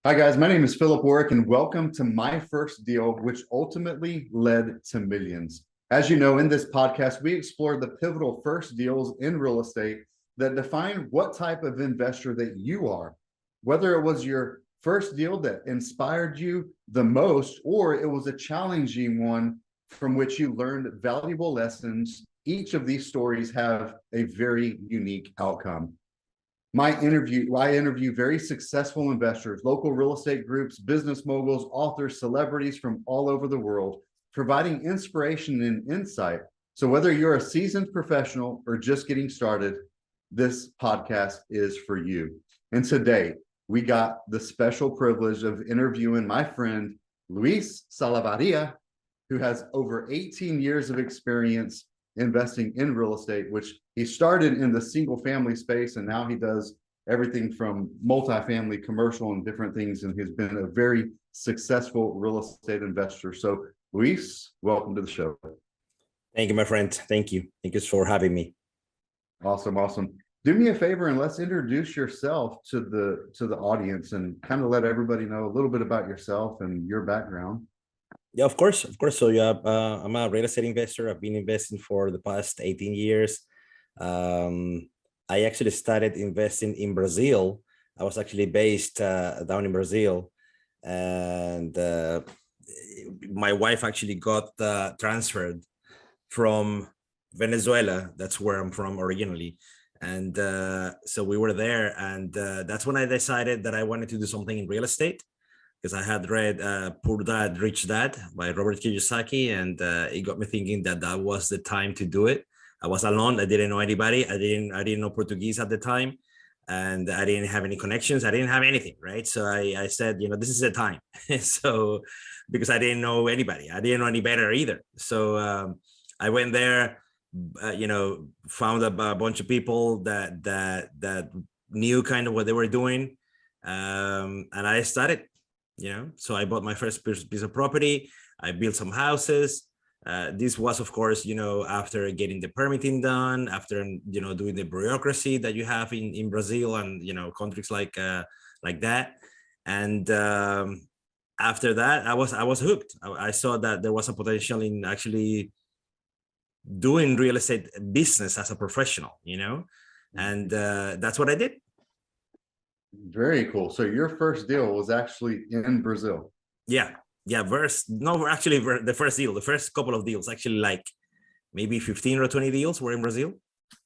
Hi, guys. My name is Phillip Warrick, and welcome to my first deal, which ultimately led to millions. As you know, in this podcast, we explore the pivotal first deals in real estate that define what type of investor that you are. Whether it was your first deal that inspired you the most, or it was a challenging one from which you learned valuable lessons, each of these stories have a very unique outcome. I interview very successful investors, local real estate groups, business moguls, authors, celebrities from all over the world, providing inspiration and insight. So whether you're a seasoned professional or just getting started, this podcast is for you. And today we got the special privilege of interviewing my friend, Luis Salavarria, who has over 18 years of experience investing in real estate, which he started in the single family space, and now he does everything from multifamily, commercial, and different things, and he's been a very successful real estate investor. So Luis, welcome to the show. Thank you, my friend. Thank you for having me. Awesome. Do me a favor and let's introduce yourself to the audience and kind of let everybody know a little bit about yourself and your background. Yeah, of course. So yeah, I'm a real estate investor. I've been investing for the past 18 years. I actually started investing in Brazil. I was actually based down in Brazil, and my wife actually got transferred from Venezuela. That's where I'm from originally. And so we were there, and that's when I decided that I wanted to do something in real estate, because I had read Poor Dad, Rich Dad by Robert Kiyosaki, and it got me thinking that was the time to do it. I was alone. I didn't know anybody. I didn't know Portuguese at the time, and I didn't have any connections. I didn't have anything, right? So I said, this is the time. So because I didn't know anybody, I didn't know any better either. So I went there, found a bunch of people that knew kind of what they were doing, and I started. So I bought my first piece of property. I built some houses. This was, of course, after getting the permitting done, after, doing the bureaucracy that you have in Brazil and, countries like that. And after that, I was hooked. I saw that there was a potential in actually doing real estate business as a professional, and that's what I did. Very cool. So your first deal was actually in Brazil. Yeah. The first couple of deals, actually, like maybe 15 or 20 deals were in Brazil.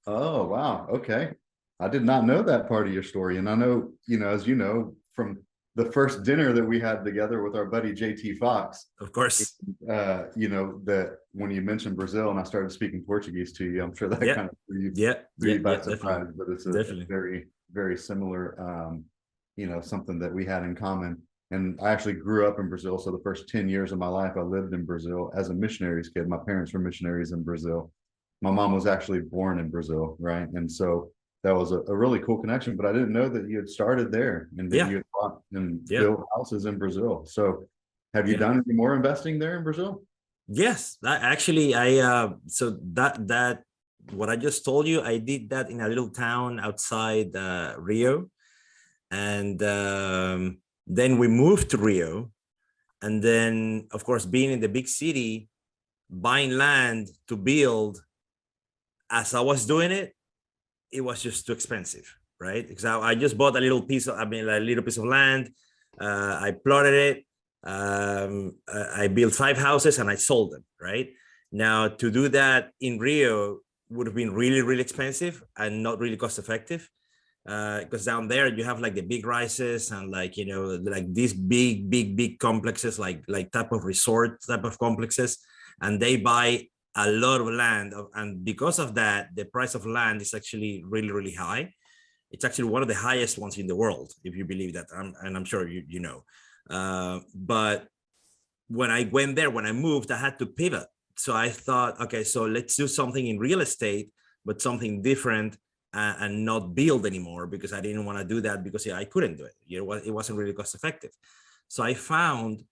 Oh, wow. Okay. I did not know that part of your story. And I know, as you know, from the first dinner that we had together with our buddy JT Fox. Of course. That when you mentioned Brazil and I started speaking Portuguese to you, I'm sure that kind of threw you by surprise, but it's a very, very similar, something that we had in common. And I actually grew up in Brazil. So the first 10 years of my life, I lived in Brazil as a missionary's kid. My parents were missionaries in Brazil. My mom was actually born in Brazil, right? And so that was a really cool connection, but I didn't know that you had started there and that you had bought and built houses in Brazil. So have you done any more investing there in Brazil? Yes, so that what I just told you, I did that in a little town outside Rio. And then we moved to Rio. And then, of course, being in the big city, buying land to build, as I was doing it, it was just too expensive, right? Because I just bought a little piece of land. I plotted it. I built 5 houses and I sold them, right? Now, to do that in Rio would have been really, really expensive and not really cost effective. Because down there you have like the big rises and like these big complexes, like type of resort type of complexes, and they buy a lot of land, and because of that the price of land is actually really, really high. It's actually one of the highest ones in the world, if you believe that, and I'm sure you know. But when I went there, when I moved, I had to pivot. So I thought, okay, so let's do something in real estate, but something different. And not build anymore, because I didn't want to do that, because I couldn't do it. It wasn't really cost effective. So I found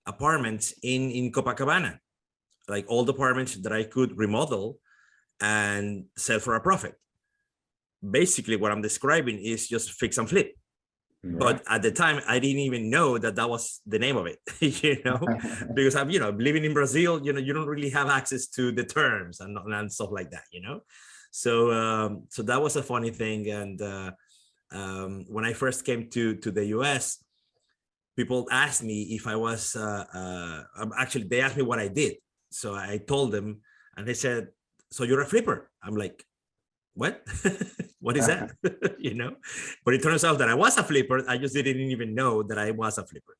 apartments in Copacabana, like old apartments that I could remodel and sell for a profit. Basically, what I'm describing is just fix and flip. But at the time, I didn't even know that that was the name of it, because I'm, living in Brazil, you don't really have access to the terms and stuff like that, So that was a funny thing. And when I first came to the US, people asked me if I was, actually, they asked me what I did. So I told them, and they said, "So you're a flipper?" I'm like, "What? What is that?" But it turns out that I was a flipper. I just didn't even know that I was a flipper,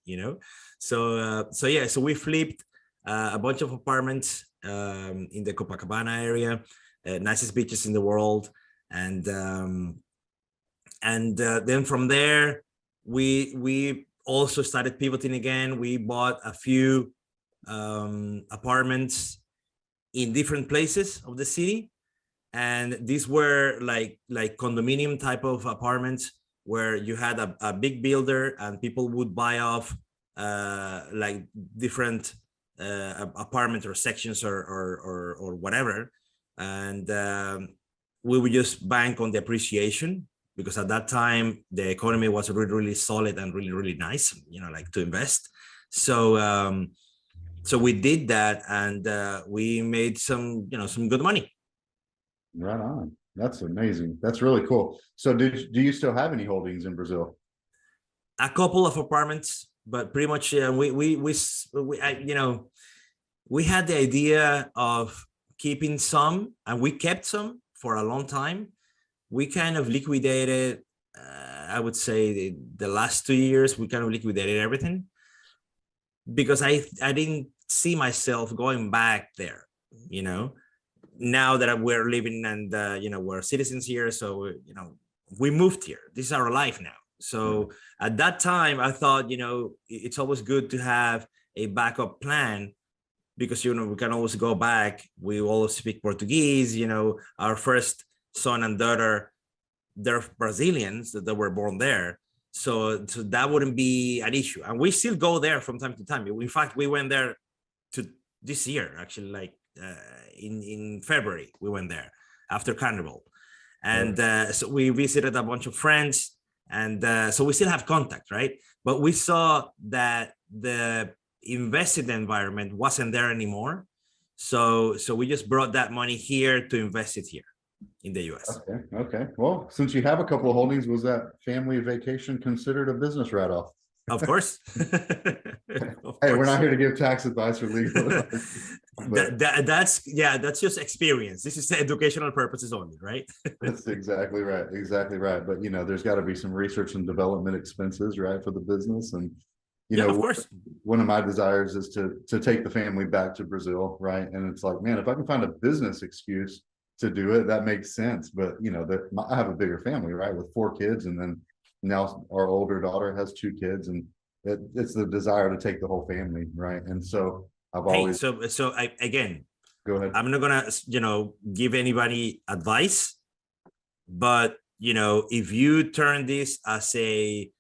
So we flipped a bunch of apartments in the Copacabana area, nicest beaches in the world. And then from there, we also started pivoting again. We bought a few apartments in different places of the city. And these were like condominium type of apartments where you had a big builder and people would buy off like different apartments or sections or whatever. And we would just bank on the appreciation, because at that time the economy was really, really solid and really, really nice, like to invest. So so we did that, and we made some good money. Right on. That's amazing. That's really cool. So do you still have any holdings in Brazil? A couple of apartments, but pretty much we had the idea of keeping some, and we kept some for a long time. We kind of liquidated, I would say the last 2 years, we kind of liquidated everything, because I didn't see myself going back there, now that we're living and we're citizens here. So we moved here. This is our life now. So at that time I thought, it's always good to have a backup plan, because we can always go back. We all speak Portuguese. Our first son and daughter, they're Brazilians, that were born there. So that wouldn't be an issue. And we still go there from time to time. In fact, we went there to this year, actually, like in February, we went there after Carnival. And so we visited a bunch of friends, and so we still have contact, right? But we saw that the invested environment wasn't there anymore. So we just brought that money here to invest it here in the US. Okay. Well, since you have a couple of holdings, was that family vacation considered a business write-off? Of course. Hey, we're not here to give tax advice or legal advice. That's just experience. This is educational purposes only, right? That's exactly right. But there's got to be some research and development expenses, right, for the business. And of course, one of my desires is to take the family back to Brazil, right? And it's like, man, if I can find a business excuse to do it, that makes sense. But I have a bigger family, right, with 4 kids, and then now our older daughter has 2 kids, and it's the desire to take the whole family, right? And so I've always again, go ahead. I'm not gonna give anybody advice, but if you turn this as a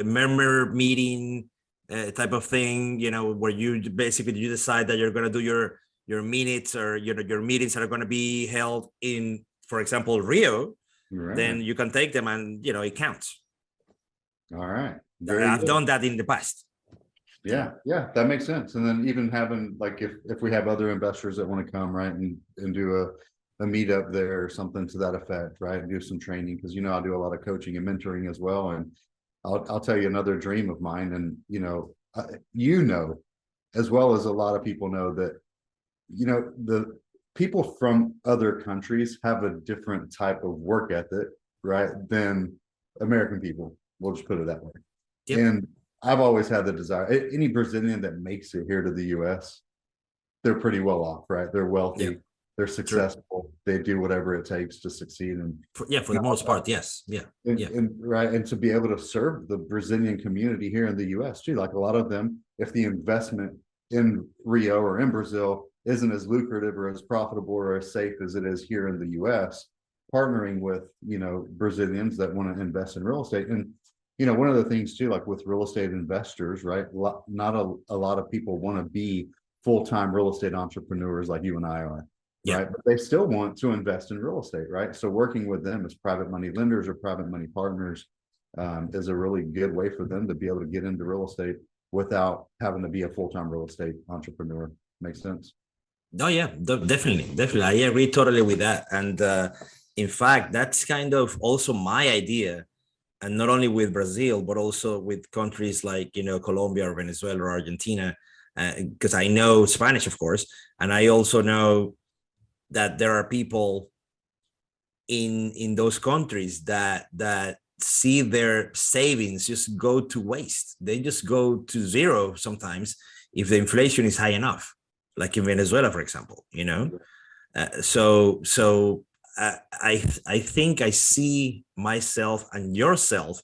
member meeting type of thing, where you decide that you're gonna do your minutes, or your meetings are going to be held in, for example, Rio, right, then you can take them, and it counts. All right. I've done that in the past. Yeah, that makes sense. And then even having, like, if we have other investors that want to come, right, and do a meetup there or something to that effect, right, and do some training, because I do a lot of coaching and mentoring as well. And I'll tell you another dream of mine, and as well as a lot of people know, that the people from other countries have a different type of work ethic, right, than American people. We'll just put it that way. Yep. And I've always had the desire, any Brazilian that makes it here to the US, they're pretty well off, right? They're wealthy. Yep. They're successful. True. They do whatever it takes to succeed. And for the most part, yes. And to be able to serve the Brazilian community here in the US too. Like, a lot of them, if the investment in Rio or in Brazil isn't as lucrative or as profitable or as safe as it is here in the US, partnering with Brazilians that want to invest in real estate. And one of the things too, like with real estate investors, right, not a lot of people want to be full-time real estate entrepreneurs like you and I are, right? But they still want to invest in real estate, right? So working with them as private money lenders or private money partners is a really good way for them to be able to get into real estate without having to be a full-time real estate entrepreneur. Makes sense. Oh yeah, definitely. I agree totally with that. And in fact, that's kind of also my idea, and not only with Brazil, but also with countries like, Colombia or Venezuela or Argentina, because I know Spanish, of course, and I also know that there are people in those countries that see their savings just go to waste. They just go to zero sometimes if the inflation is high enough, like in Venezuela, for example. I think I see myself and yourself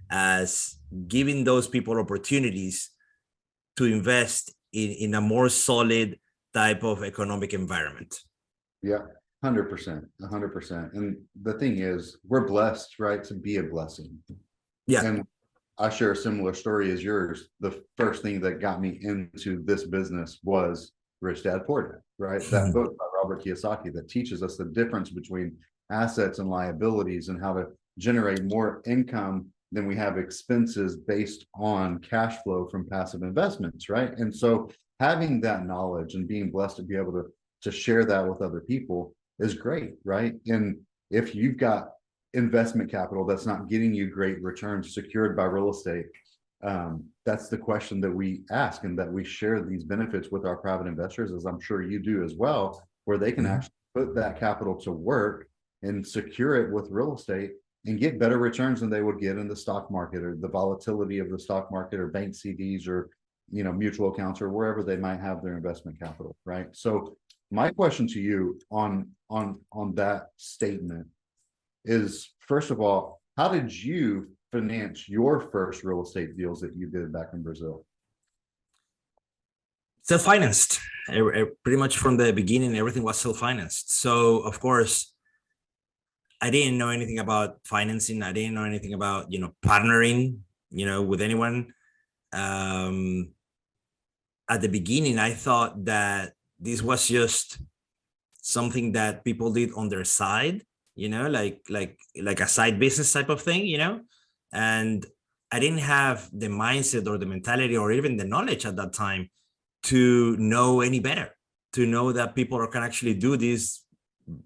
as giving those people opportunities to invest in a more solid type of economic environment. Yeah, 100%, 100%. And the thing is, we're blessed, right, to be a blessing. Yeah. And I share a similar story as yours. The first thing that got me into this business was Rich Dad Poor Dad, right? That book by Robert Kiyosaki that teaches us the difference between assets and liabilities and how to generate more income than we have expenses based on cash flow from passive investments, right? And so having that knowledge and being blessed to be able to share that with other people is great, right? And if you've got investment capital that's not getting you great returns secured by real estate, that's the question that we ask and that we share these benefits with our private investors, as I'm sure you do as well, where they can actually put that capital to work and secure it with real estate and get better returns than they would get in the stock market or the volatility of the stock market or bank CDs or mutual accounts or wherever they might have their investment capital, right? So my question to you on that statement is, first of all, how did you finance your first real estate deals that you did back in Brazil? Self-financed. Pretty much from the beginning, everything was self-financed. So of course, I didn't know anything about financing. I didn't know anything about, partnering, with anyone. At the beginning, I thought that this was just something that people did on their side, like a side business type of thing, and I didn't have the mindset or the mentality or even the knowledge at that time to know any better, to know that people can actually do this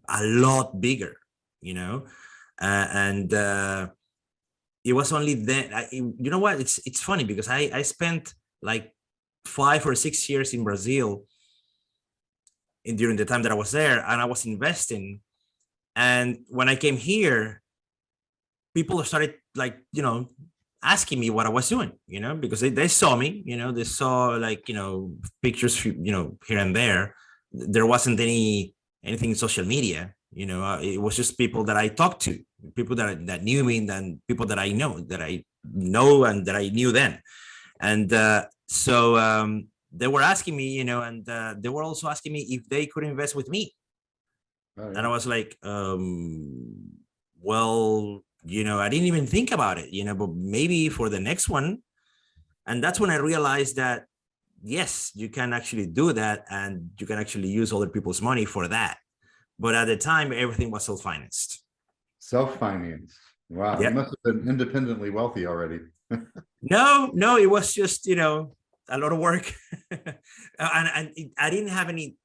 a lot bigger, and it was only then. You know what? It's funny because I spent like 5 or 6 years in Brazil during the time that I was there, and I was investing. And when I came here, people started asking me what I was doing, because they saw me, they saw pictures, here and there. There wasn't anything in social media, it was just people that I talked to, people that knew me, and people that I know and that I knew then. And so they were asking me, and they were also asking me if they could invest with me. Oh, yeah. And I was like, well, I didn't even think about it, but maybe for the next one. And that's when I realized that, yes, you can actually do that, and you can actually use other people's money for that. But at the time, everything was self-financed. Self-financed. Wow. Yeah. You must have been independently wealthy already. No, it was just, a lot of work. and I didn't have any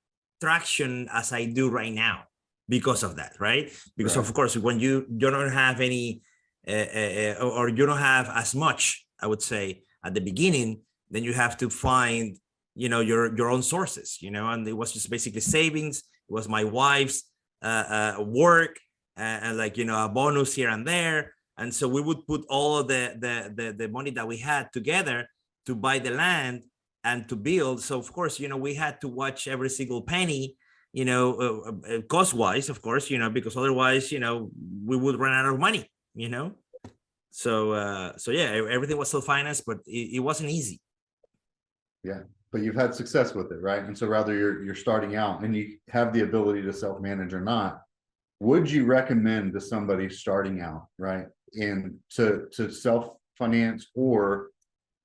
traction as I do right now because of that, right? Because of course, when you don't have any, or you don't have as much, I would say, at the beginning, then you have to find, your own sources, and it was just basically savings. It was my wife's work, and a bonus here and there. And so we would put all of the money that we had together to buy the land and to build. So of course, we had to watch every single penny, cost-wise, of course, because otherwise, we would run out of money, So yeah, everything was self-financed, but it wasn't easy. Yeah, but you've had success with it, right? And so rather you're starting out and you have the ability to self-manage or not, would you recommend to somebody starting out, right, and to self-finance, or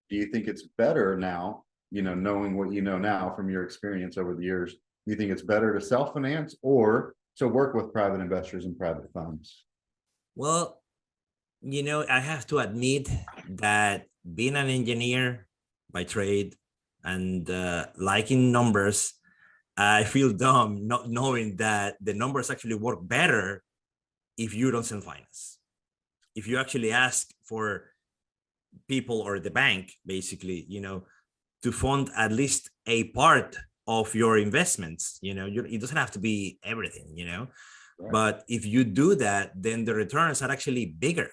do you think it's better now, knowing what you know now from your experience over the years, do you think it's better to self-finance or to work with private investors and private funds? Well, I have to admit that being an engineer by trade and liking numbers, I feel dumb not knowing that the numbers actually work better if you don't sell finance. If you actually ask for people or the bank, basically, to fund at least a part of your investments, it doesn't have to be everything, Right. but if you do that, then the returns are actually bigger.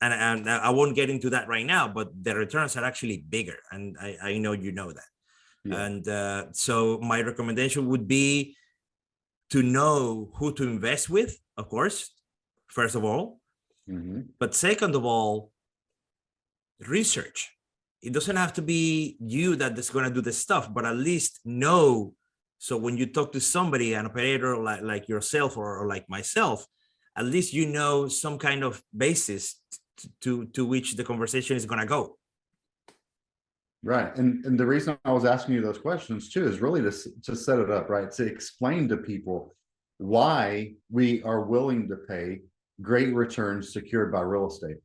And I won't get into that right now, but the returns are actually bigger. And I know you know that. Yeah. And so my recommendation would be to know who to invest with, of course, first of all. But second of all, research. It doesn't have to be you that is going to do the stuff, but at least know. So when you talk to somebody, an operator like yourself or like myself, at least you know some kind of basis to which the conversation is going to go. Right. And the reason I was asking you those questions too is really to set it up, right? To explain to people why we are willing to pay great returns secured by real estate.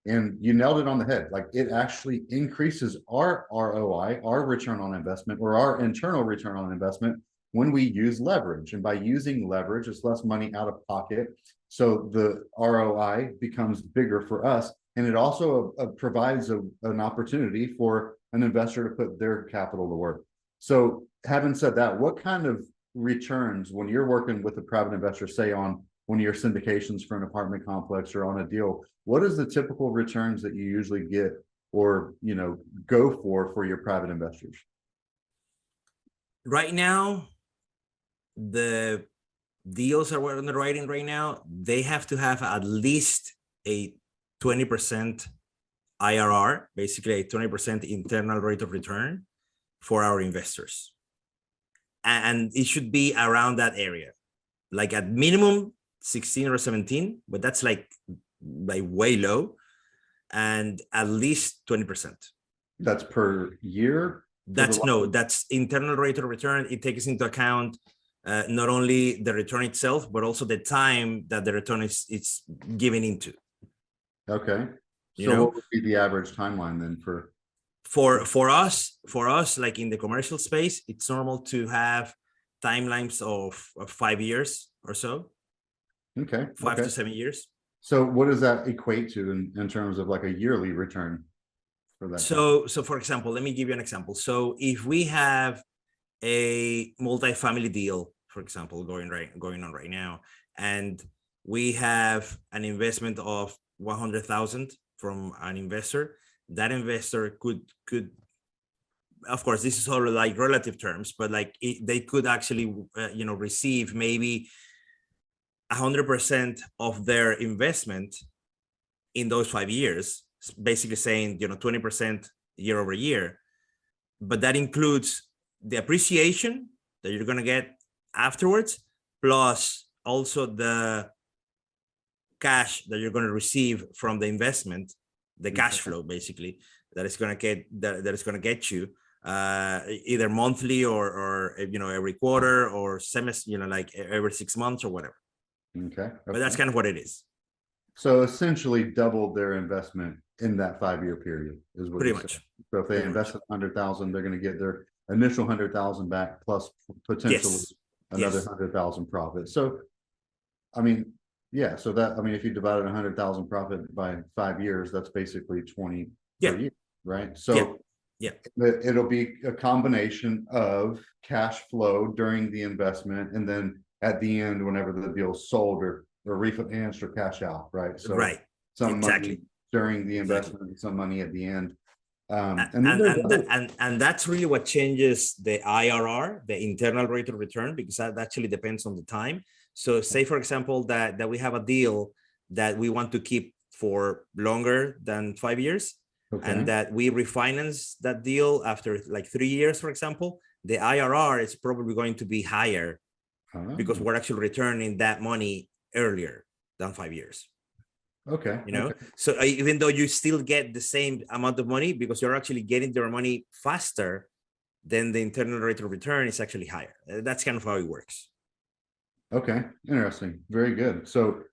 And you nailed it on the head. Like, it actually increases our ROI, our return on investment, or our internal return on investment when we use leverage. And by using leverage, it's less money out of pocket. So the ROI becomes bigger for us. And it also provides an opportunity for an investor to put their capital to work. So having said that, what kind of returns, when you're working with a private investor, say on one of your syndications for an apartment complex or on a deal, what is the typical returns that you usually get or go for your private investors? Right now, the deals that we're underwriting right now, they have to have at least a 20% IRR, basically a 20% internal rate of return for our investors. And it should be around that area, like at minimum 16 or 17, but that's like way low, and at least 20%. That's per year? That's internal rate of return. It takes into account not only the return itself, but also the time that the return is given into. Okay. So what would be the average timeline then for us, like in the commercial space, it's normal to have timelines of 5 years or so. Okay. 5 to 7 years. So what does that equate to in terms of like a yearly return for that? So for example, let me give you an example. So if we have a multifamily deal, for example, going on right now, and we have an investment of 100,000 from an investor, that investor could, of course, this is all like relative terms, but like they could actually receive maybe 100% of their investment in those 5 years, basically saying 20% year over year. But that includes the appreciation that you're going to get afterwards, plus also the cash that you're going to receive from the investment, the cash flow basically that is going to get you either monthly or every quarter or semester, like every 6 months or whatever. Okay. But that's kind of what it is. So essentially doubled their investment in that 5-year period is what pretty much saying. So if they invested 100,000, they're going to get their initial 100,000 back plus potentially another 100,000 profit. So, I mean, yeah. So that, I mean, if you divided 100,000 profit by 5 years, that's basically 20 per year, right? So it'll be a combination of cash flow during the investment, and then at the end, whenever the deal's sold or refinanced or cash out, right? So some money during the investment and some money at the end. And that's really what changes the IRR, the internal rate of return, because that actually depends on the time. So say, for example, that we have a deal that we want to keep for longer than 5 years, and that we refinance that deal after like 3 years, for example, the IRR is probably going to be higher because we're actually returning that money earlier than 5 years. So even though you still get the same amount of money, because you're actually getting your money faster, then the internal rate of return is actually higher. That's kind of how it works. Okay, interesting. Very good. So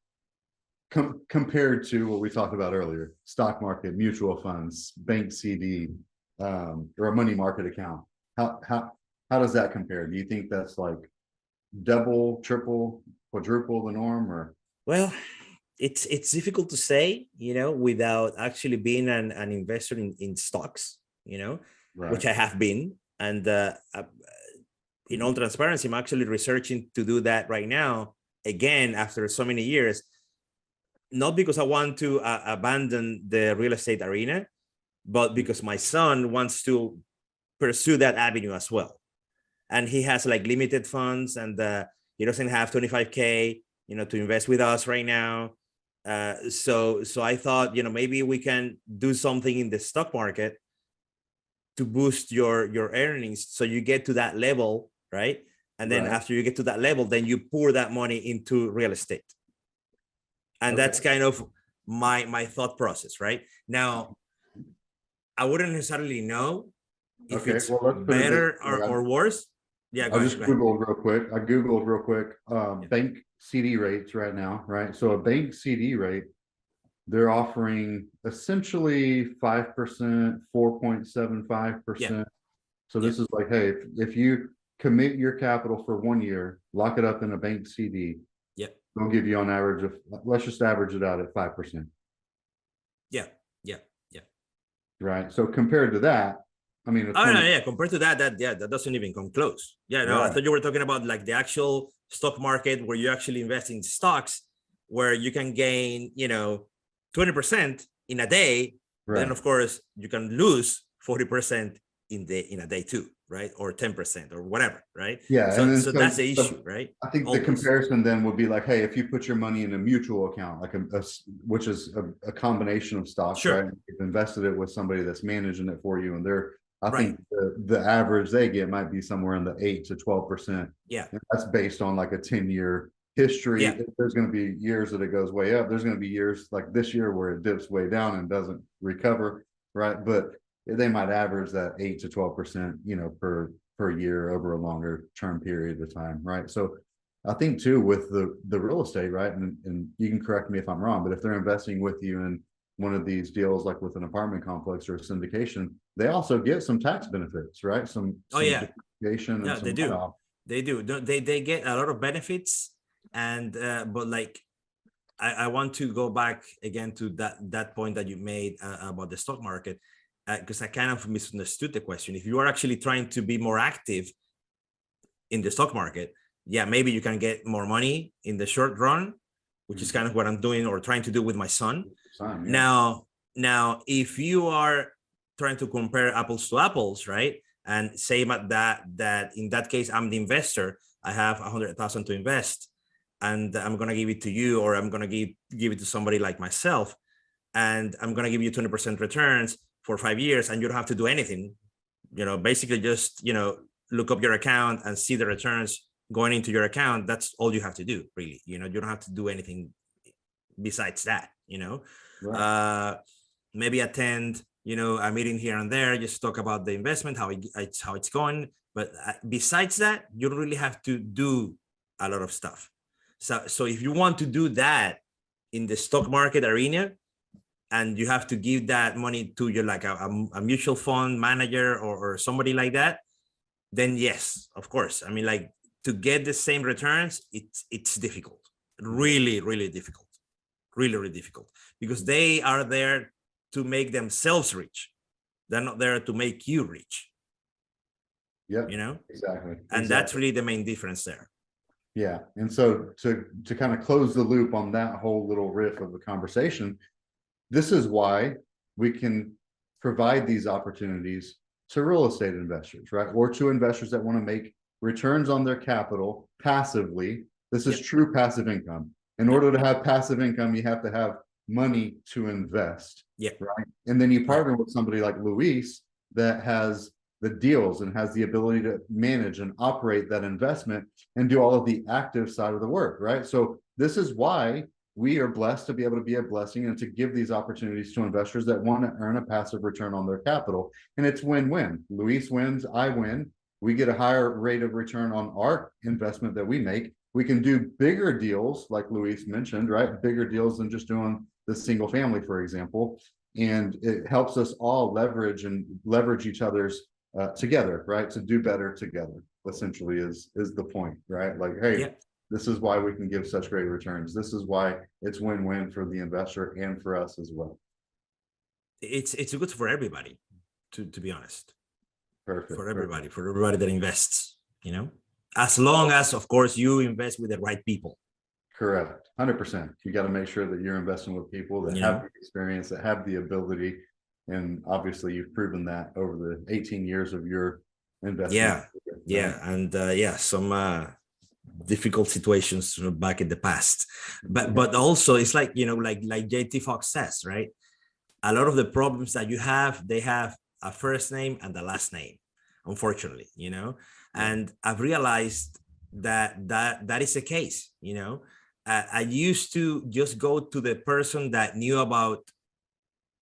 compared to what we talked about earlier, stock market, mutual funds, bank CD, or a money market account, how does that compare? Do you think that's like double, triple, quadruple the norm, or? Well, it's difficult to say, without actually being an investor in stocks, which Right. I have been. And in all transparency, I'm actually researching to do that right now, again, after so many years, not because I want to abandon the real estate arena, but because my son wants to pursue that avenue as well. And he has like limited funds, and he doesn't have 25K, to invest with us right now. So I thought, maybe we can do something in the stock market to boost your earnings, so you get to that level, right? And then after you get to that level, then you pour that money into real estate. And that's kind of my thought process, right? Now, I wouldn't necessarily know if it's better or worse. Yeah, I just Googled real quick. Bank CD rates right now, right? So a bank CD rate, they're offering essentially 5%, 4.75%. So this is like, hey, if you commit your capital for 1 year, lock it up in a bank CD. They'll give you on average of, let's just average it out at 5%. Yeah. Right. So compared to that, I mean, compared to that doesn't even come close. I thought you were talking about like the actual stock market where you actually invest in stocks, where you can gain 20% in a day. Then of course you can lose 40% in a day too, right? Or 10% or whatever, right? So that's the issue, right? I think the comparison then would be like, hey, if you put your money in a mutual account, like which is a combination of stocks, right? You've invested it with somebody that's managing it for you, and I think the average they get might be somewhere in the 8 to 12%. Yeah. And that's based on like a 10-year history. Yeah. There's going to be years that it goes way up. There's going to be years like this year where it dips way down and doesn't recover, right? But they might average that 8 to 12%, per year over a longer term period of time, right? So I think too with the real estate, right? And you can correct me if I'm wrong, but if they're investing with you in one of these deals, like with an apartment complex or a syndication, they also get some tax benefits, right? Some depreciation. Yeah, they do. They do. They get a lot of benefits, and but like I want to go back again to that point that you made about the stock market, because I kind of misunderstood the question. If you are actually trying to be more active in the stock market, maybe you can get more money in the short run, which is kind of what I'm doing or trying to do with my son. Now, if you are trying to compare apples to apples, right? And say that in that case, I'm the investor, I have 100,000 to invest, and I'm going to give it to you, or I'm going to give it to somebody like myself, and I'm going to give you 20% returns for 5 years, and you don't have to do anything. Basically just, look up your account and see the returns going into your account. That's all you have to do, really. You don't have to do anything besides that, maybe attend, a meeting here and there, just talk about the investment, how it's going. But besides that, you don't really have to do a lot of stuff. So if you want to do that in the stock market arena, and you have to give that money to your like a mutual fund manager or somebody like that, then yes, of course. I mean, like, to get the same returns, it's difficult, really, really difficult, really difficult, because they are there to make themselves rich. They're not there to make you rich. Yep. Exactly. And that's really the main difference there. Yeah. And so to kind of close the loop on that whole little riff of the conversation, this is why we can provide these opportunities to real estate investors, right? Or to investors that want to make returns on their capital passively. This is true passive income. In order to have passive income, you have to have money to invest. Right. And then you partner with somebody like Luis that has the deals and has the ability to manage and operate that investment and do all of the active side of the work, right? So this is why we are blessed to be able to be a blessing and to give these opportunities to investors that want to earn a passive return on their capital. And it's win-win. Luis wins, I win. We get a higher rate of return on our investment that we make, We can do bigger deals, like Luis mentioned, right? Bigger deals than just doing the single family, for example. And it helps us all leverage each other's together, right? To do better together, essentially is the point, right? Like, hey, Yeah, this is why we can give such great returns. This is why it's win-win for the investor and for us as well. it's good for everybody, to be honest. Perfect. For everybody that invests, as long as, of course, you invest with the right people. Correct. 100%. You got to make sure that you're investing with people that have the experience, that have the ability. And obviously you've proven that over the 18 years of your investment. Yeah. And some difficult situations back in the past. But also it's like, like JT Fox says, right? A lot of the problems that you have, they have a first name and a last name, unfortunately, and I've realized that is the case. I used to just go to the person that knew about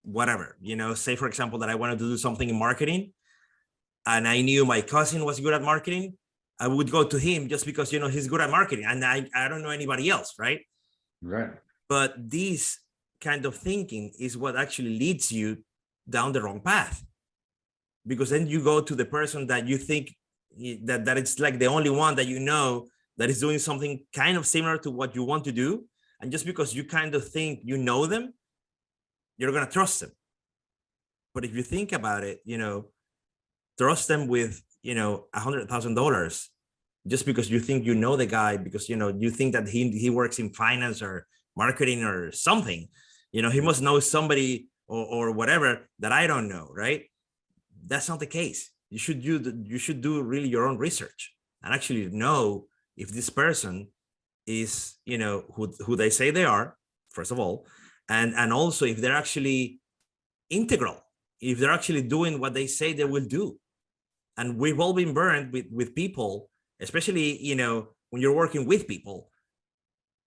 whatever, say for example that I wanted to do something in marketing and I knew my cousin was good at marketing. I would go to him just because he's good at marketing and I don't know anybody else, right? But this kind of thinking is what actually leads you down the wrong path, because then you go to the person that you think that it's like the only one that that is doing something kind of similar to what you want to do, and just because you kind of think them, you're going to trust them. But if you think about it, trust them with $100,000 just because you think the guy, because you think that he works in finance or marketing or something, he must know somebody or whatever that I don't know, right? That's not the case. You should do really your own research and actually know if this person is who they say they are, first of all, and also if they're actually integral, if they're actually doing what they say they will do. And we've all been burned with people, especially when you're working with people.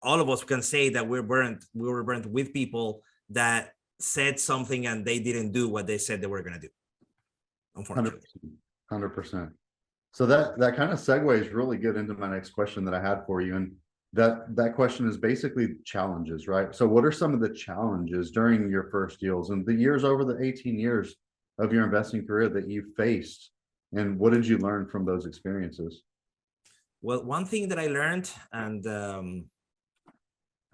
All of us can say that we were burnt with people that said something and they didn't do what they said they were going to do, unfortunately. 100%. So that kind of segues really good into my next question that I had for you. And that question is basically challenges, right? So what are some of the challenges during your first deals and the years over the 18 years of your investing career that you faced? And what did you learn from those experiences? Well, one thing that I learned, and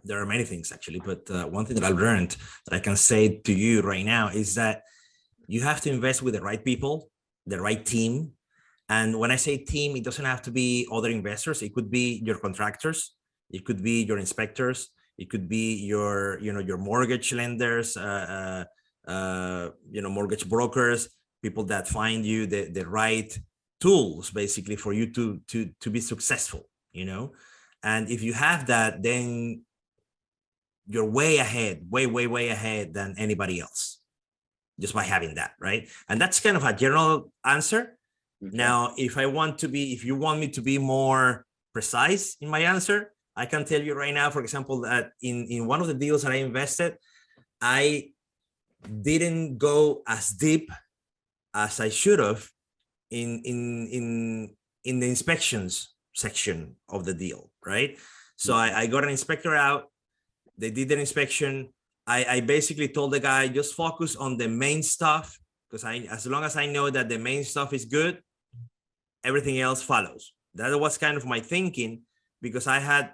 there are many things actually, but one thing that I learned that I can say to you right now is that you have to invest with the right people, the right team. And when I say team, it doesn't have to be other investors. It could be your contractors. It could be your inspectors. It could be your mortgage lenders, mortgage brokers, people that find you the right tools, basically, for you to be successful, And if you have that, then you're way ahead, way ahead than anybody else, just by having that, right? And that's kind of a general answer. Okay. Now, if you want me to be more precise in my answer, I can tell you right now, for example, that in one of the deals that I invested, I didn't go as deep as I should have in the inspections section of the deal, right? So I got an inspector out. They did an inspection. I basically told the guy, just focus on the main stuff, because as long as I know that the main stuff is good, everything else follows. That was kind of my thinking, because I had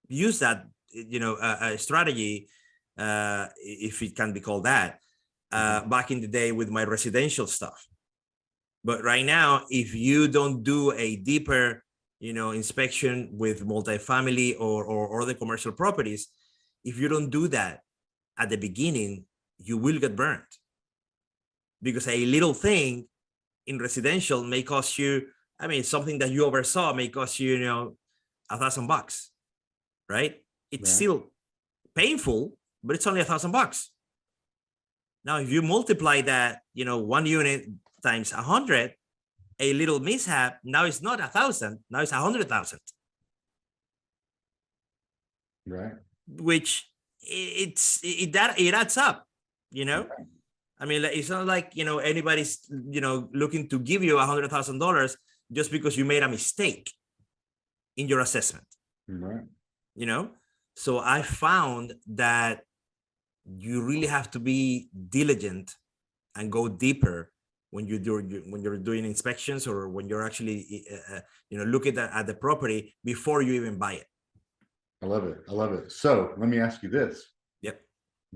used that, a strategy, if it can be called that, back in the day with my residential stuff. But right now, if you don't do a deeper, inspection with multifamily or other commercial properties, if you don't do that at the beginning, you will get burned, because a little thing in residential may cost you, something that you oversaw may cost you, $1,000, right? It's still painful, but it's only $1,000. Now, if you multiply that, one unit times 100, a little mishap, now it's not 1,000, now it's 100,000. Right. Which it adds up, it's not like, anybody's, looking to give you $100,000 just because you made a mistake in your assessment. Right. you know? So I found that you really have to be diligent and go deeper when when you're doing inspections, or when you're actually looking at the property before you even buy it. I love it. I love it. So let me ask you this. Yep.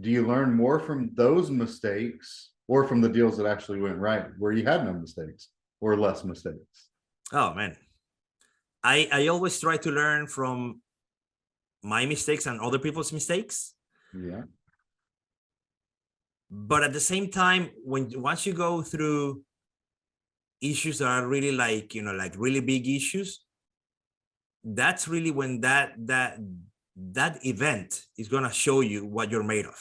Do you learn more from those mistakes or from the deals that actually went right where you had no mistakes or less mistakes? Oh man, I always try to learn from my mistakes and other people's mistakes. Yeah. But at the same time, once you go through issues that are really like really big issues, that's really when that event is going to show you what you're made of.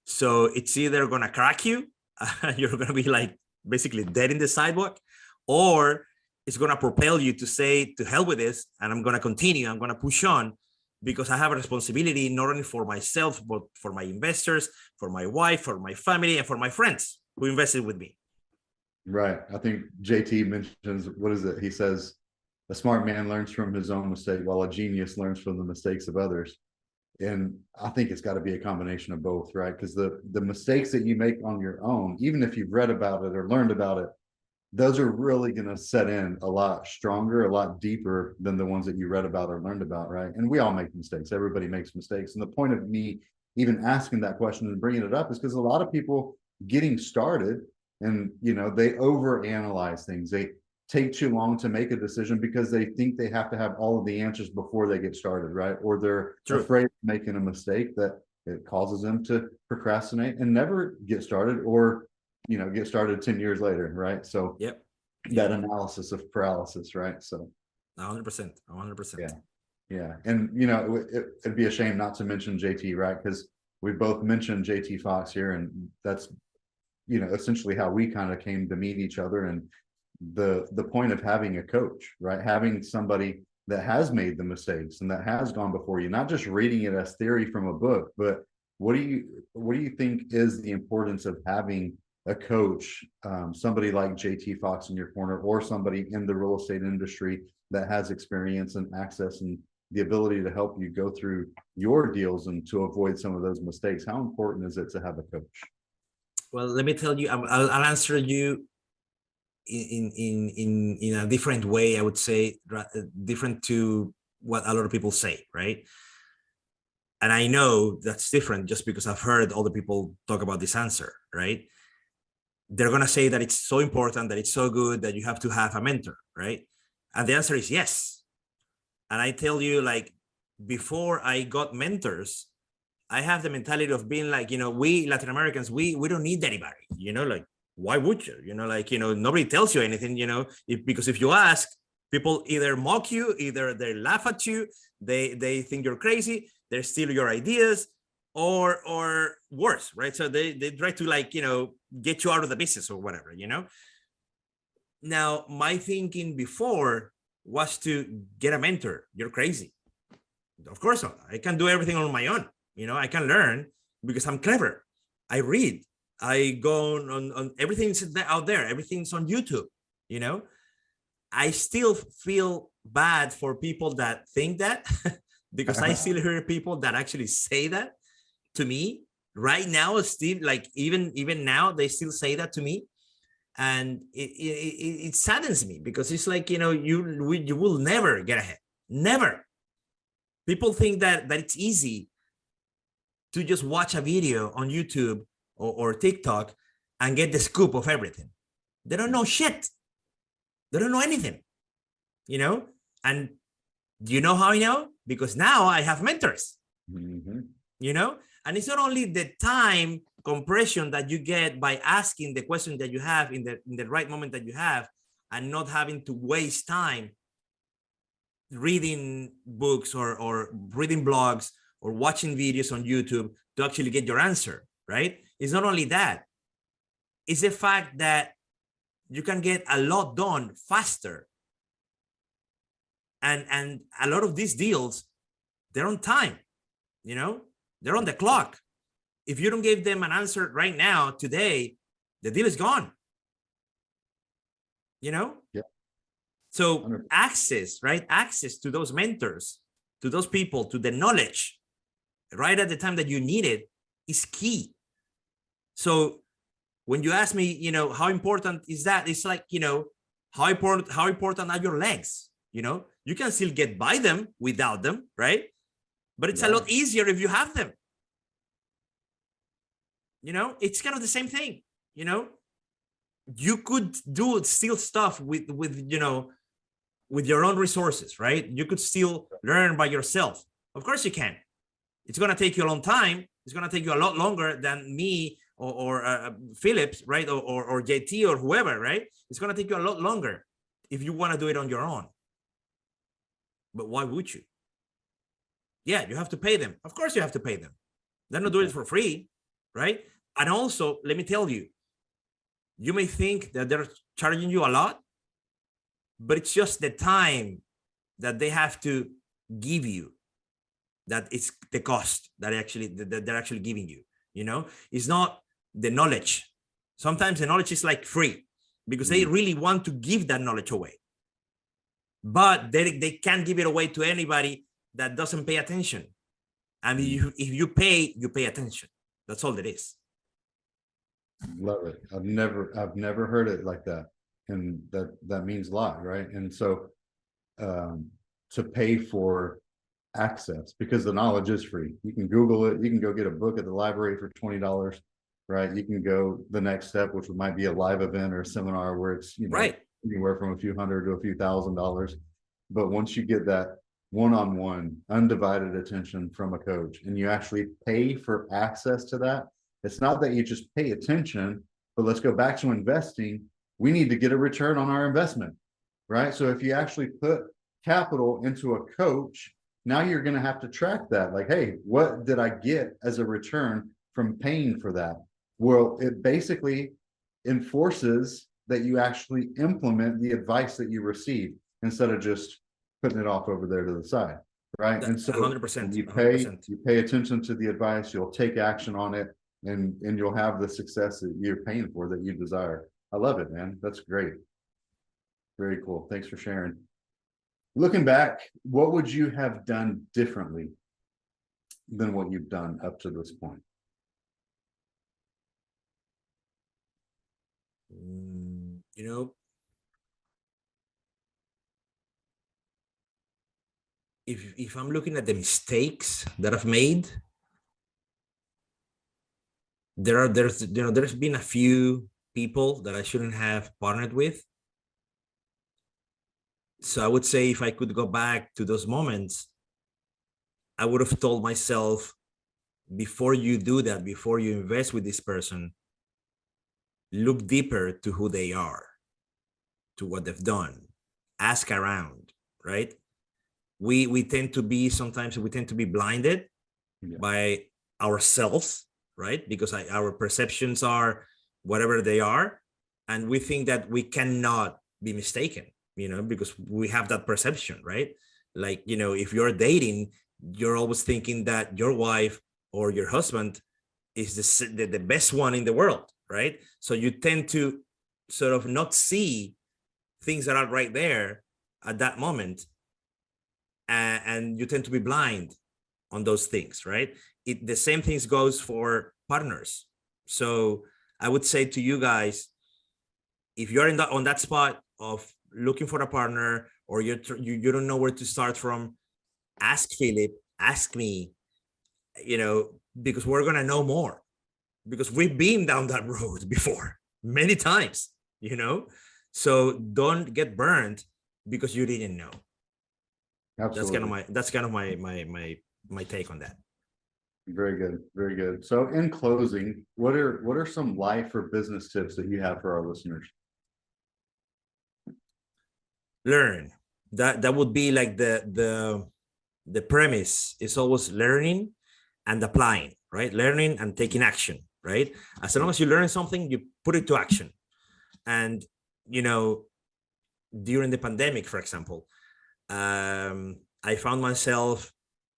So it's either going to crack you, you're going to be like basically dead in the sidewalk, or it's going to propel you to say, to hell with this, and I'm going to continue, I'm going to push on, because I have a responsibility not only for myself, but for my investors, for my wife, for my family, and for my friends who invested with me. Right. I think JT mentions, what is it? He says, a smart man learns from his own mistake, while a genius learns from the mistakes of others. And I think it's got to be a combination of both, right? Because the mistakes that you make on your own, even if you've read about it or learned about it, those are really going to set in a lot stronger, a lot deeper than the ones that you read about or learned about, right? And we all make mistakes. Everybody makes mistakes. And the point of me even asking that question and bringing it up is because a lot of people getting started, and they overanalyze things. They take too long to make a decision because they think they have to have all of the answers before they get started, right? Or they're afraid of making a mistake that it causes them to procrastinate and never get started, or get started 10 years later, right? So that analysis of paralysis, right? So 100%. Yeah. And it'd be a shame not to mention JT, right? Because we both mentioned JT Fox here, and that's essentially how we kind of came to meet each other. And the point of having a coach, right? Having somebody that has made the mistakes and that has gone before you, not just reading it as theory from a book, but what do you think is the importance of having a coach, somebody like JT Fox in your corner, or somebody in the real estate industry that has experience and access and the ability to help you go through your deals and to avoid some of those mistakes? How important is it to have a coach? Well, let me tell you, I'll answer you in a different way. I would say different to what a lot of people say, right? And I know that's different just because I've heard other people talk about this answer, right? They're going to say that it's so important, that it's so good, that you have to have a mentor, right? And the answer is yes. And I tell you, like, before I got mentors, I have the mentality of being like, we Latin Americans, we don't need anybody, like, why would you? Nobody tells you anything, because if you ask, people either mock you, either they laugh at you, they think you're crazy, they steal your ideas, or worse, right? So they try to, like, get you out of the business or whatever, Now, my thinking before was to get a mentor. You're crazy. Of course not. I can do everything on my own. I can learn because I'm clever. I read. I go on everything's out there. Everything's on YouTube. I still feel bad for people that think that because I still hear people that actually say that to me right now. Still, like, even now, they still say that to me, and it saddens me because it's like, you will never get ahead. Never. People think that it's easy to just watch a video on YouTube or TikTok and get the scoop of everything. They don't know shit. They don't know anything, And you know how I know? Because now I have mentors, And it's not only the time compression that you get by asking the question that you have in the right moment that you have, and not having to waste time reading books or reading blogs or watching videos on YouTube to actually get your answer, right? It's not only that. It's the fact that you can get a lot done faster. And a lot of these deals, they're on time, they're on the clock. If you don't give them an answer right now, today, the deal is gone. Yeah. So 100%. access, right? Access to those mentors, to those people, to the knowledge, right at the time that you need it is key. So when you ask me, you know, how important is that? It's like, you know, how important are your legs? You know, you can still get by them without them, right? But it's a lot easier if you have them. You know, it's kind of the same thing. You know, you could do still stuff with you know, with your own resources, right? You could still learn by yourself. Of course you can. It's going to take you a long time. It's going to take you a lot longer than me or Phillips, right? Or JT or whoever, right? It's going to take you a lot longer if you want to do it on your own. But why would you? Yeah, you have to pay them. Of course you have to pay them. They're not doing it for free, right? And also, let me tell you, you may think that they're charging you a lot, but it's just the time that they have to give you that it's the cost that they're actually giving you. You know, it's not the knowledge. Sometimes the knowledge is like free because they really want to give that knowledge away, but they can't give it away to anybody that doesn't pay attention. And if you pay attention. That's all it is. Love it. I've never heard it like that, and that means a lot, right? And so to pay for access, because the knowledge is free. You can Google it. You can go get a book at the library for $20, right? You can go the next step, which might be a live event or a seminar where it's, you know, right, anywhere from a few hundred to a few $1,000s. But once you get that one-on-one undivided attention from a coach and you actually pay for access to that, it's not that you just pay attention, but let's go back to investing. We need to get a return on our investment, right? So if you actually put capital into a coach, now you're going to have to track that. Like, hey, what did I get as a return from paying for that? Well, it basically enforces that you actually implement the advice that you receive instead of just putting it off over there to the side, right? And so 100%, you 100%. pay attention to the advice, you'll take action on it, and you'll have the success that you're paying for that you desire. I love it, man. That's great. Very cool. Thanks for sharing. Looking back, what would you have done differently than what you've done up to this point? You know, if I'm looking at the mistakes that I've made, there's been a few people that I shouldn't have partnered with. So I would say if I could go back to those moments, I would have told myself, before you do that, before you invest with this person, look deeper to who they are, to what they've done, ask around, right? We tend to be blinded by ourselves, right? Because our perceptions are whatever they are, and we think that we cannot be mistaken, you know, because we have that perception, right? Like, you know, if you're dating, you're always thinking that your wife or your husband is the best one in the world, right? So you tend to sort of not see things that are right there at that moment, and you tend to be blind on those things, right? The same things goes for partners. So I would say to you guys, if you're on that spot of looking for a partner, or you don't know where to start from, ask Philip, ask me, you know, because we're gonna know more, because we've been down that road before many times, you know. So don't get burned because you didn't know. Absolutely. That's kind of my take on that. Very good. Very good. So in closing, what are some life or business tips that you have for our listeners? Learn. That would be like the premise is always learning and applying, right? Learning and taking action, right? As long as you learn something, you put it to action. And, you know, during the pandemic, for example, I found myself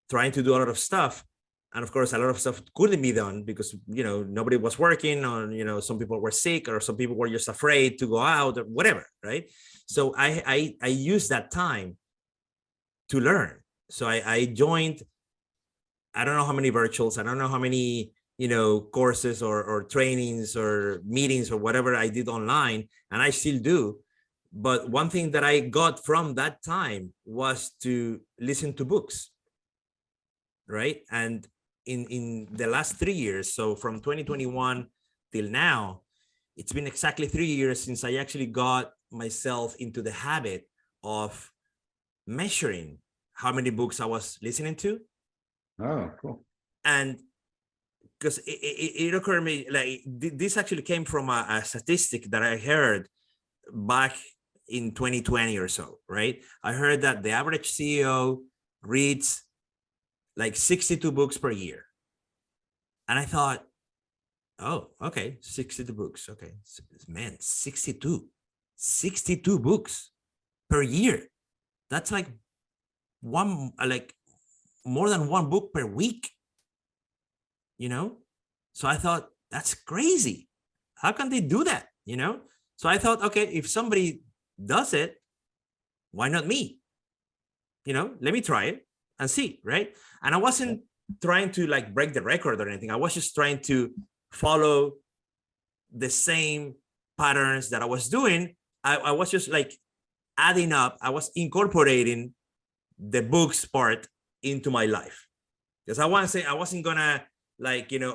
trying to do a lot of stuff, And of course, a lot of stuff couldn't be done because, nobody was working, or, some people were sick, or some people were just afraid to go out or whatever. Right. So I used that time to learn. So I joined, I don't know how many virtuals, I don't know how many, courses or trainings or meetings or whatever I did online, and I still do. But one thing that I got from that time was to listen to books. Right. And in the last 3 years, so from 2021 till now, it's been exactly 3 years since I actually got myself into the habit of measuring how many books I was listening to. Oh, cool. And because it occurred to me, like, this actually came from a statistic that I heard back in 2020 or so, right? I heard that the average CEO reads like 62 books per year. And I thought, oh, okay, 62 books. Okay, man, 62 books per year. That's like more than one book per week, So I thought, that's crazy. How can they do that? So I thought, okay, if somebody does it, why not me? Let me try it and see, right? And I wasn't trying to like break the record or anything. I was just trying to follow the same patterns that I was doing. I was just like adding up. I was incorporating the books part into my life, because I wasn't gonna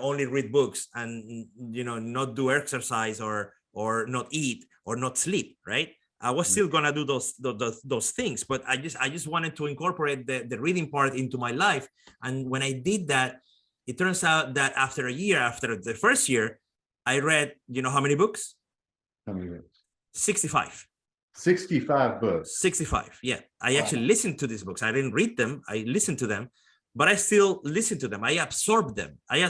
only read books and not do exercise or not eat or not sleep, right? I was still gonna do those things, but I just wanted to incorporate the reading part into my life. And when I did that, it turns out that after the first year, I read, how many books? How many books? 65. 65 books. 65. Yeah. I actually listened to these books. I didn't read them. I listened to them, but I still listened to them. I absorbed them. I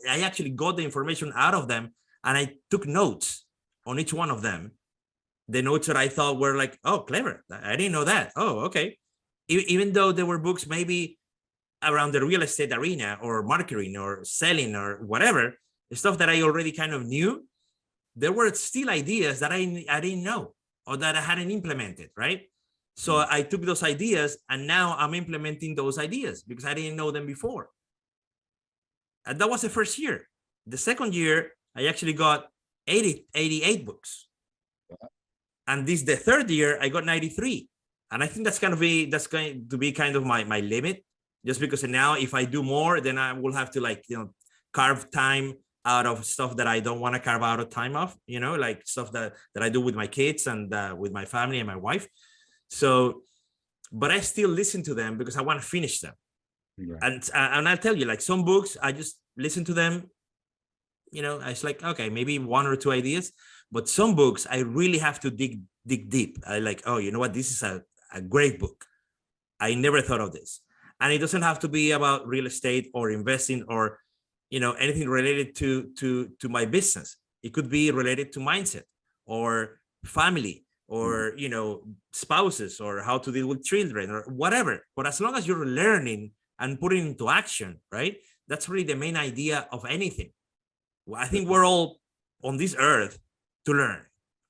actually got the information out of them, and I took notes on each one of them. The notes that I thought were like, oh, clever. I didn't know that. Oh, okay. Even though there were books maybe around the real estate arena or marketing or selling or whatever, the stuff that I already kind of knew, there were still ideas that I didn't know or that I hadn't implemented, right? So I took those ideas, and now I'm implementing those ideas because I didn't know them before. And that was the first year. The second year, I actually got 88 books. And the third year, I got 93. And I think that's going to be kind of my limit, just because now if I do more, then I will have to carve time out of stuff that I don't want to carve out of time of, like stuff that I do with my kids and with my family and my wife. So, but I still listen to them because I want to finish them. Yeah. And I'll tell you, like, some books, I just listen to them, it's like, okay, maybe one or two ideas, but some books I really have to dig deep. I like, oh, you know what? This is a great book. I never thought of this. And it doesn't have to be about real estate or investing or, anything related to my business. It could be related to mindset or family or, spouses or how to deal with children or whatever. But as long as you're learning and putting into action, right? That's really the main idea of anything. Well, I think we're all on this earth to learn,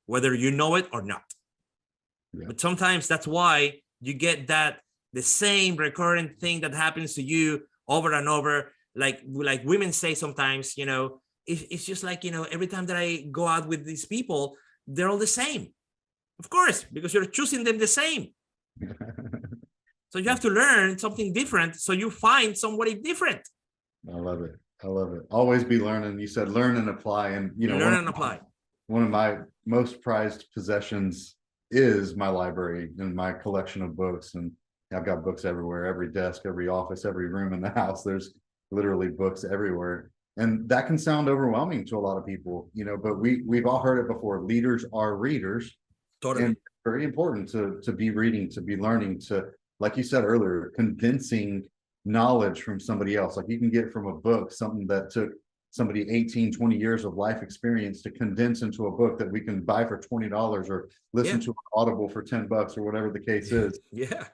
whether you know it or not. Yeah. But sometimes that's why you get the same recurrent thing that happens to you over and over. Like women say sometimes, it's just like, every time that I go out with these people, they're all the same. Of course, because you're choosing them the same. So you have to learn something different. So you find somebody different. I love it. Always be learning. You said learn and apply. And, learn and apply. One of my most prized possessions is my library and my collection of books. And I've got books everywhere, every desk, every office, every room in the house. There's literally books everywhere. And that can sound overwhelming to a lot of people, but we've all heard it before. Leaders are readers. Totally. And it's very important to be reading, to be learning, to, like you said earlier, condensing knowledge from somebody else. Like, you can get from a book something that took somebody 18, 20 years of life experience to condense into a book that we can buy for $20 or listen to an Audible for $10 or whatever the case is. Yeah.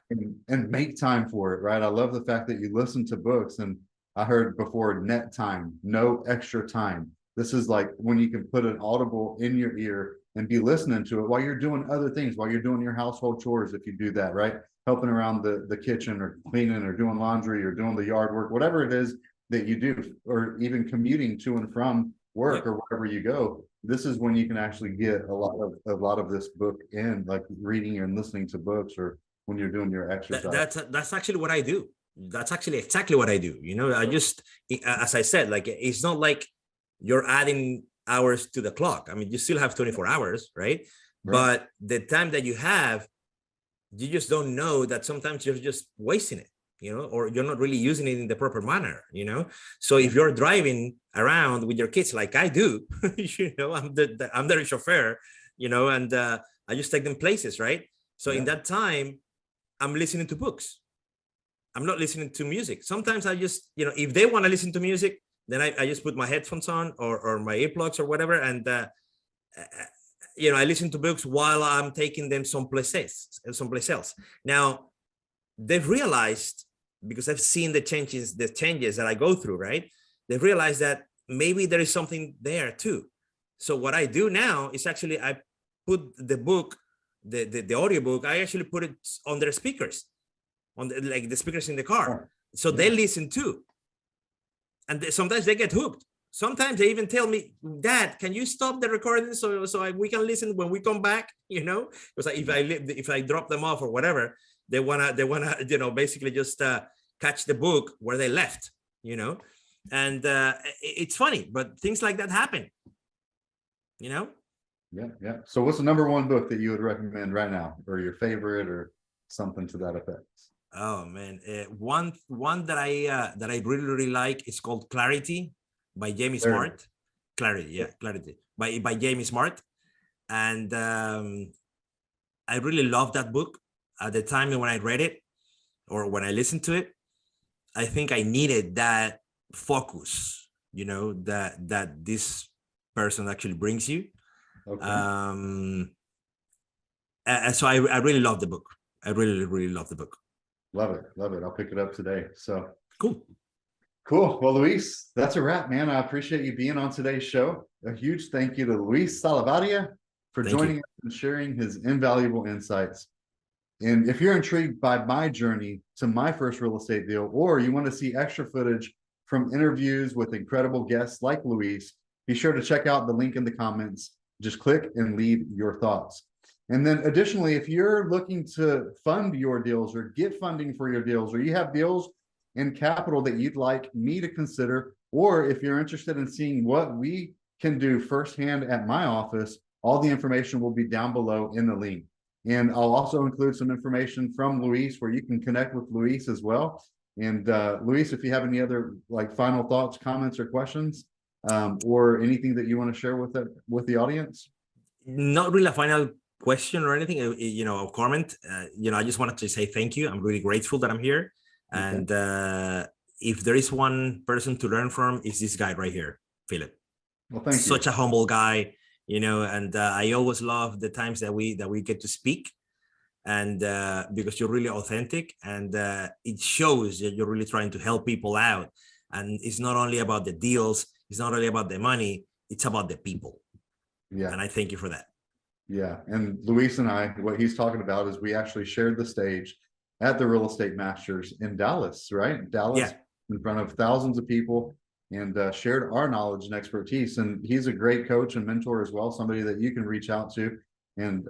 And make time for it, right? I love the fact that you listen to books, and I heard before net time, no extra time. This is like when you can put an audible in your ear and be listening to it while you're doing other things, while you're doing your household chores, if you do that, right? Helping around the kitchen or cleaning or doing laundry or doing the yard work, whatever it is that you do, or even commuting to and from work or wherever you go. This is when you can actually get a lot of this book in, like reading and listening to books, or when you're doing your exercise. That's actually what I do. That's actually exactly what I do. You know, I just, as I said, like, it's not like you're adding hours to the clock. I mean, you still have 24 hours, right? But the time that you have, you just don't know that sometimes you're just wasting it, you know, or you're not really using it in the proper manner, you know? So if you're driving around with your kids, like I do, you know, I'm the chauffeur, you know, and I just take them places, right? So in that time, I'm listening to books. I'm not listening to music. Sometimes I just, you know, if they want to listen to music, then I just put my headphones on or my earplugs or whatever. And, you know, I listen to books while I'm taking them someplace else. Now, they've realized, because I've seen the changes that I go through, right? They've realized that maybe there is something there too. So what I do now is actually I put the book, the audiobook, I actually put it on their speakers, on like the speakers in the car. So they listen too. And sometimes they get hooked. Sometimes they even tell me, Dad, can you stop the recording so we can listen when we come back? You know, because if I drop them off or whatever, they wanna you know, basically just catch the book where they left. You know, and it's funny, but things like that happen. You know. Yeah. So what's the number one book that you would recommend right now, or your favorite, or something to that effect? Oh man, one that I really like is called Clarity by Jamie Smart. Clarity by Jamie Smart, and I really love that book. At the time when I read it or when I listened to it, I think I needed that focus, you know, that this person actually brings you. And so I really love the book. I really love the book. Love it. I'll pick it up today. So cool. Well, Luis, that's a wrap, man. I appreciate you being on today's show. A huge thank you to Luis Salavarria for joining us and sharing his invaluable insights. And if you're intrigued by my journey to my first real estate deal, or you want to see extra footage from interviews with incredible guests like Luis, be sure to check out the link in the comments. Just click and leave your thoughts. And then additionally, if you're looking to fund your deals or get funding for your deals, or you have deals in capital that you'd like me to consider, or if you're interested in seeing what we can do firsthand at my office, all the information will be down below in the link. And I'll also include some information from Luis where you can connect with Luis as well. And Luis, if you have any other like final thoughts, comments, or questions, or anything that you want to share with the audience? Not really a final question or anything, you know, a comment. You know, I just wanted to say thank you. I'm really grateful that I'm here. And if there is one person to learn from, is this guy right here, Phillip. Well, thank you. Such a humble guy, you know, and I always love the times that we get to speak, and because you're really authentic, and it shows that you're really trying to help people out. And it's not only about the deals, it's not only about the money, it's about the people. Yeah. And I thank you for that. Yeah. And Luis and I, what he's talking about is we actually shared the stage at the Real Estate Masters in Dallas, right? Dallas, in front of thousands of people, and shared our knowledge and expertise. And he's a great coach and mentor as well, somebody that you can reach out to. And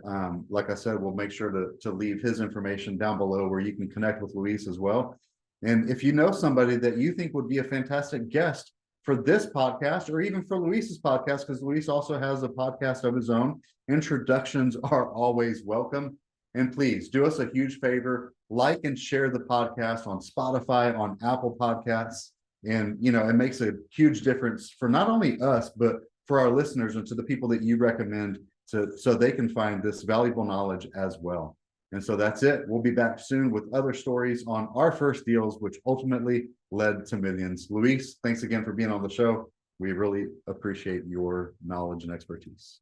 like I said, we'll make sure to leave his information down below where you can connect with Luis as well. And if you know somebody that you think would be a fantastic guest for this podcast, or even for Luis's podcast, because Luis also has a podcast of his own, introductions are always welcome. And please do us a huge favor, like and share the podcast on Spotify, on Apple Podcasts. And, you know, it makes a huge difference for not only us, but for our listeners and to the people that you recommend so they can find this valuable knowledge as well. And so that's it. We'll be back soon with other stories on our first deals, which ultimately led to millions. Luis, thanks again for being on the show. We really appreciate your knowledge and expertise.